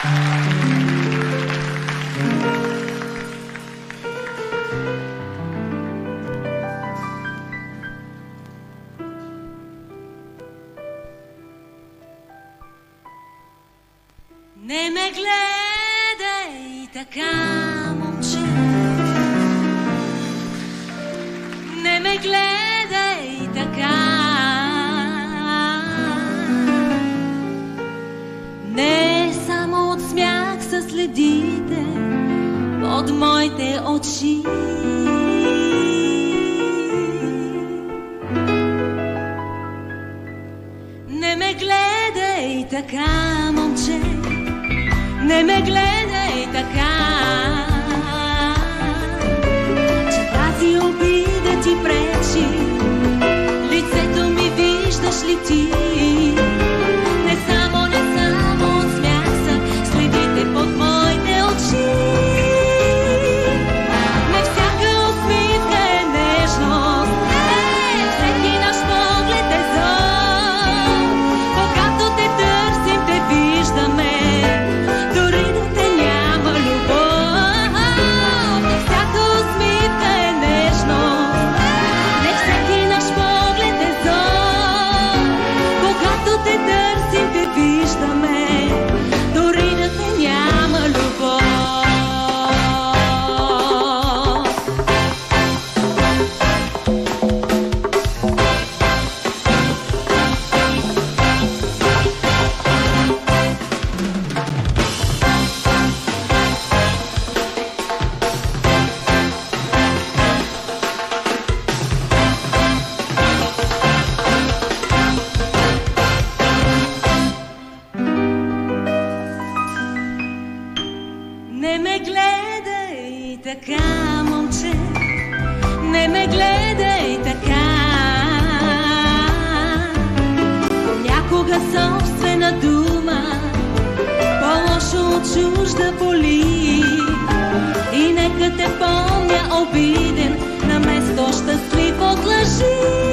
Не ме гледай така, момче, не ме гледай така. Не само от смях са следите под моите очи. Не ме гледай така, момче, не ме гледай така, че тази обида ти пречи. Лицето ми виждаш ли ти? Не само от смях са следите под моите очи. Не всяка усмивка е нежност, всеки наш поглед е зор. Когато те търсим, те виждаме, дори да те няма любов. Не всяка усмивка е нежност, не всеки наш поглед е зор. Когато те търсим, те виждаме, дори да те няма любов. Не ме гледай така, момче, не ме гледай така. Понякога собствена дума по-лошо от чужда боли. И нека те помня обиден наместо щастлив от лъжи.